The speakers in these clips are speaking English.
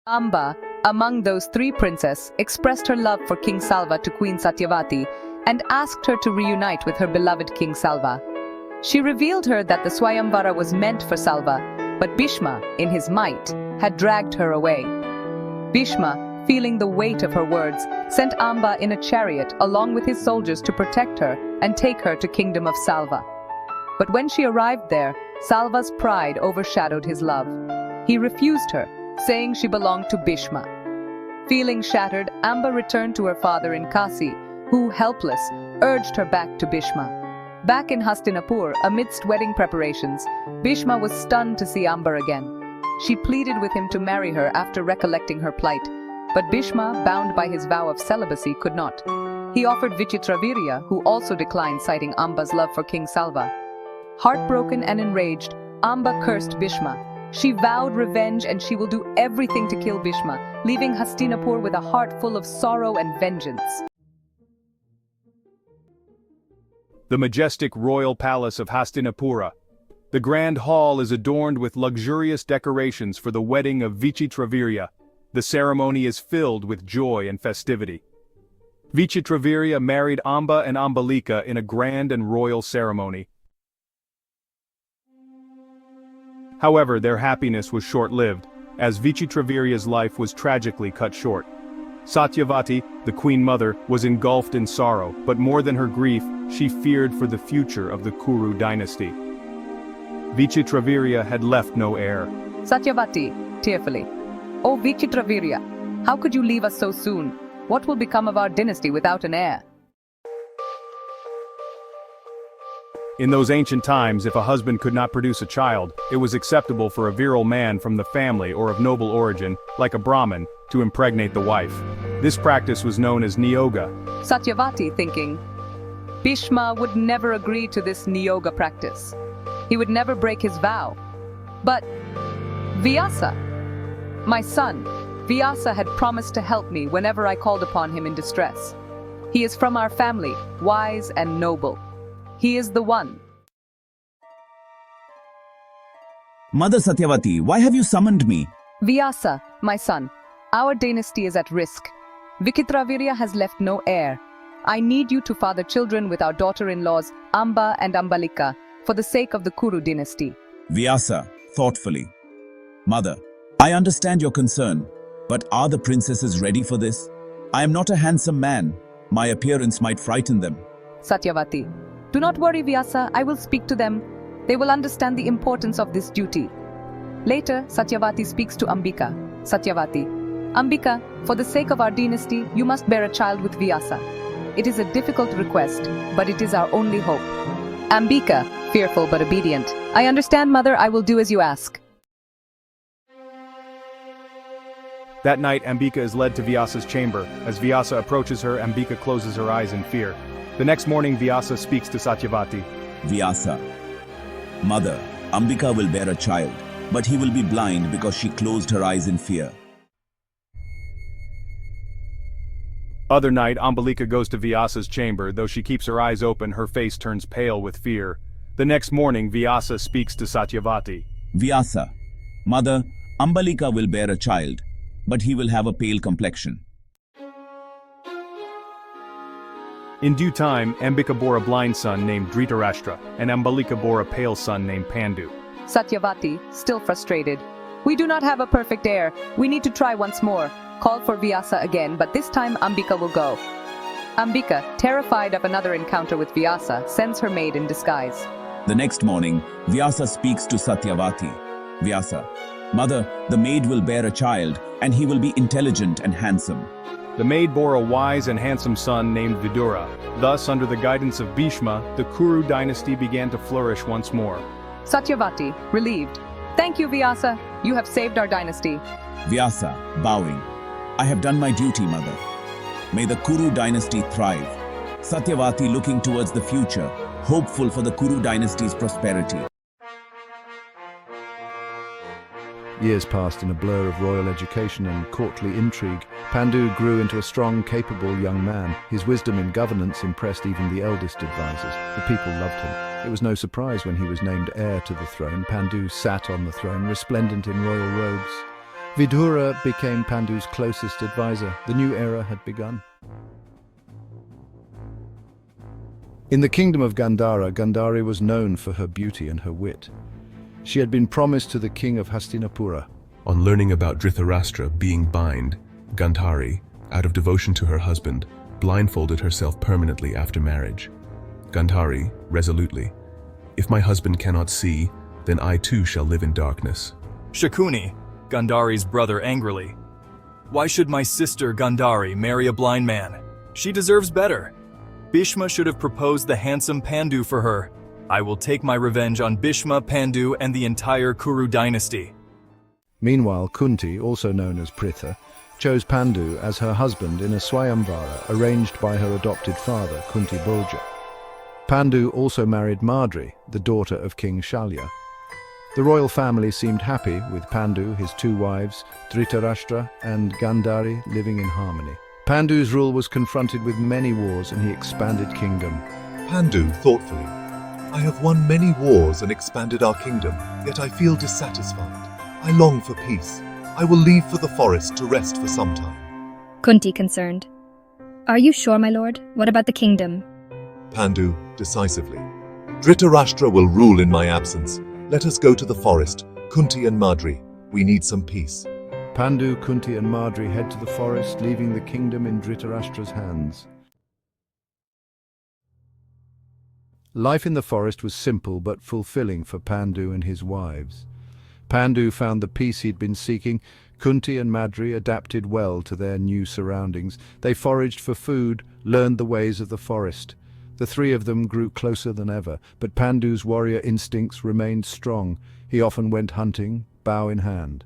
Amba, among those three princes, expressed her love for King Salva to Queen Satyavati and asked her to reunite with her beloved King Salva. She revealed her that the Swayamvara was meant for Salva, but Bhishma, in his might, had dragged her away. Bhishma, feeling the weight of her words, sent Amba in a chariot along with his soldiers to protect her and take her to kingdom of Salva. But when she arrived there, Salva's pride overshadowed his love. He refused her, saying she belonged to Bhishma. Feeling shattered, Amba returned to her father in Kasi, who, helpless, urged her back to Bhishma. Back in Hastinapur, amidst wedding preparations, Bhishma was stunned to see Amba again. She pleaded with him to marry her after recollecting her plight, but Bhishma, bound by his vow of celibacy, could not. He offered Vichitravirya, who also declined, citing Amba's love for King Salva. Heartbroken and enraged, Amba cursed Bhishma. She vowed revenge and she will do everything to kill Bhishma, leaving Hastinapur with a heart full of sorrow and vengeance. The majestic royal palace of Hastinapura. The grand hall is adorned with luxurious decorations for the wedding of Vichitravirya. The ceremony is filled with joy and festivity. Vichitravirya married Amba and Ambalika in a grand and royal ceremony. However, their happiness was short-lived, as Vichitravirya's life was tragically cut short. Satyavati, the queen mother, was engulfed in sorrow, but more than her grief, she feared for the future of the Kuru Dynasty. Vichitravirya had left no heir. Satyavati, tearfully, "Oh Vichitravirya, how could you leave us so soon? What will become of our dynasty without an heir?" In those ancient times, if a husband could not produce a child, it was acceptable for a virile man from the family or of noble origin, like a Brahmin, to impregnate the wife. This practice was known as niyoga. Satyavati, thinking, Bhishma would never agree to this niyoga practice. He would never break his vow. But Vyasa, my son, Vyasa had promised to help me whenever I called upon him in distress. He is from our family, wise and noble. He is the one. Mother Satyavati, why have you summoned me? Vyasa, my son, our dynasty is at risk. Vichitravirya has left no heir. I need you to father children with our daughter-in-laws Amba and Ambalika for the sake of the Kuru dynasty. Vyasa, thoughtfully. Mother, I understand your concern, but are the princesses ready for this? I am not a handsome man. My appearance might frighten them. Satyavati, do not worry, Vyasa, I will speak to them. They will understand the importance of this duty. Later, Satyavati speaks to Ambika. Satyavati, Ambika, for the sake of our dynasty, you must bear a child with Vyasa. It is a difficult request, but it is our only hope. Ambika, fearful but obedient. I understand, mother, I will do as you ask. That night, Ambika is led to Vyasa's chamber. As Vyasa approaches her, Ambika closes her eyes in fear. The next morning, Vyasa speaks to Satyavati. Vyasa, Mother, Ambika will bear a child, but he will be blind because she closed her eyes in fear. Other night, Ambalika goes to Vyasa's chamber. Though she keeps her eyes open, her face turns pale with fear. The next morning, Vyasa speaks to Satyavati. Vyasa, Mother, Ambalika will bear a child, but he will have a pale complexion. In due time, Ambika bore a blind son named Dritarastra, and Ambalika bore a pale son named Pandu. Satyavati, still frustrated. We do not have a perfect heir. We need to try once more. Call for Vyasa again, but this time Ambika will go. Ambika, terrified of another encounter with Vyasa, sends her maid in disguise. The next morning, Vyasa speaks to Satyavati. Vyasa, Mother, the maid will bear a child, and he will be intelligent and handsome. The maid bore a wise and handsome son named Vidura. Thus, under the guidance of Bhishma, the Kuru dynasty began to flourish once more. Satyavati, relieved. Thank you, Vyasa. You have saved our dynasty. Vyasa, bowing. I have done my duty, Mother. May the Kuru dynasty thrive. Satyavati looking towards the future, hopeful for the Kuru dynasty's prosperity. Years passed in a blur of royal education and courtly intrigue. Pandu grew into a strong, capable young man. His wisdom in governance impressed even the eldest advisors. The people loved him. It was no surprise when he was named heir to the throne. Pandu sat on the throne, resplendent in royal robes. Vidura became Pandu's closest advisor. The new era had begun. In the kingdom of Gandhara, Gandhari was known for her beauty and her wit. She had been promised to the king of Hastinapura. On learning about Dritarastra being bind, Gandhari, out of devotion to her husband, blindfolded herself permanently after marriage. Gandhari, resolutely, "If my husband cannot see, then I too shall live in darkness." Shakuni, Gandhari's brother, angrily, "Why should my sister Gandhari marry a blind man? She deserves better. Bhishma should have proposed the handsome Pandu for her. I will take my revenge on Bhishma, Pandu, and the entire Kuru Dynasty." Meanwhile, Kunti, also known as Pritha, chose Pandu as her husband in a Swayamvara arranged by her adopted father, Kunti Bhoja. Pandu also married Madri, the daughter of King Shalya. The royal family seemed happy with Pandu, his two wives, Dritarastra and Gandhari, living in harmony. Pandu's rule was confronted with many wars and he expanded kingdom. Pandu, thoughtfully, "I have won many wars and expanded our kingdom, yet I feel dissatisfied. I long for peace. I will leave for the forest to rest for some time." Kunti, concerned, "Are you sure, my lord? What about the kingdom?" Pandu, decisively, "Dritarastra will rule in my absence. Let us go to the forest, Kunti and Madri. We need some peace." Pandu, Kunti and Madri head to the forest, leaving the kingdom in Dhritarashtra's hands. Life in the forest was simple but fulfilling for Pandu and his wives. Pandu found the peace he'd been seeking. Kunti and Madri adapted well to their new surroundings. They foraged for food, learned the ways of the forest. The three of them grew closer than ever, but Pandu's warrior instincts remained strong. He often went hunting, bow in hand.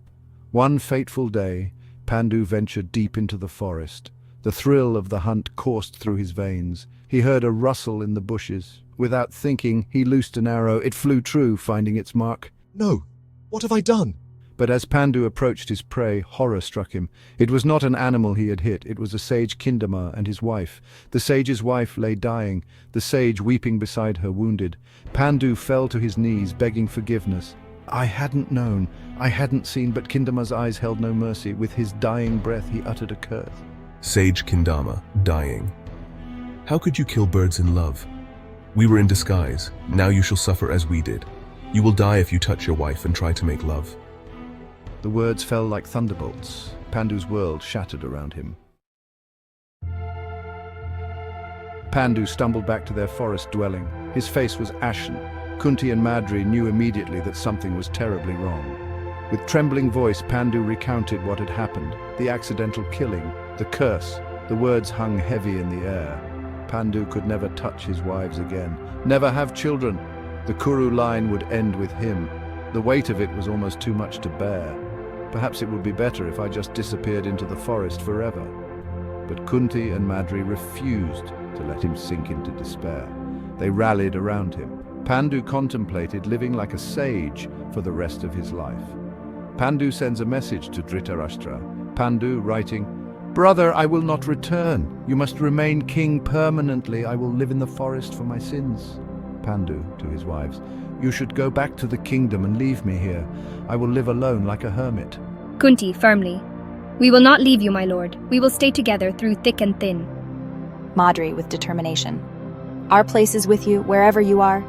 One fateful day, Pandu ventured deep into the forest. The thrill of the hunt coursed through his veins. He heard a rustle in the bushes. Without thinking, he loosed an arrow. It flew true, finding its mark. "No! What have I done?" But as Pandu approached his prey, horror struck him. It was not an animal he had hit, it was a sage Kindama and his wife. The sage's wife lay dying, the sage weeping beside her wounded. Pandu fell to his knees, begging forgiveness. "I hadn't known, I hadn't seen," but Kindama's eyes held no mercy. With his dying breath he uttered a curse. Sage Kindama, dying. "How could you kill birds in love? We were in disguise. Now you shall suffer as we did. You will die if you touch your wife and try to make love." The words fell like thunderbolts. Pandu's world shattered around him. Pandu stumbled back to their forest dwelling. His face was ashen. Kunti and Madri knew immediately that something was terribly wrong. With trembling voice, Pandu recounted what had happened, the accidental killing, the curse. The words hung heavy in the air. Pandu could never touch his wives again, never have children. The Kuru line would end with him. The weight of it was almost too much to bear. Perhaps it would be better if I just disappeared into the forest forever. But Kunti and Madri refused to let him sink into despair. They rallied around him. Pandu contemplated living like a sage for the rest of his life. Pandu sends a message to Dritarastra. Pandu, writing, "Brother, I will not return. You must remain king permanently. I will live in the forest for my sins." Pandu, to his wives, "You should go back to the kingdom and leave me here. I will live alone like a hermit." Kunti, firmly, "We will not leave you, my lord. We will stay together through thick and thin." Madri, with determination, "Our place is with you, wherever you are."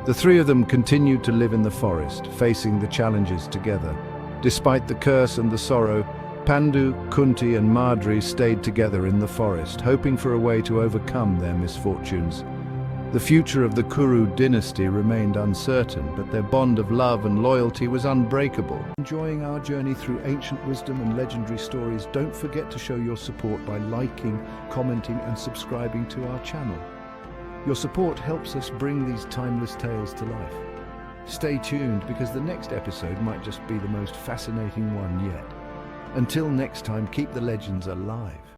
The three of them continued to live in the forest, facing the challenges together. Despite the curse and the sorrow, Pandu, Kunti and Madri stayed together in the forest, hoping for a way to overcome their misfortunes. The future of the Kuru dynasty remained uncertain, but their bond of love and loyalty was unbreakable. Enjoying our journey through ancient wisdom and legendary stories, don't forget to show your support by liking, commenting and subscribing to our channel. Your support helps us bring these timeless tales to life. Stay tuned because the next episode might just be the most fascinating one yet. Until next time, keep the legends alive.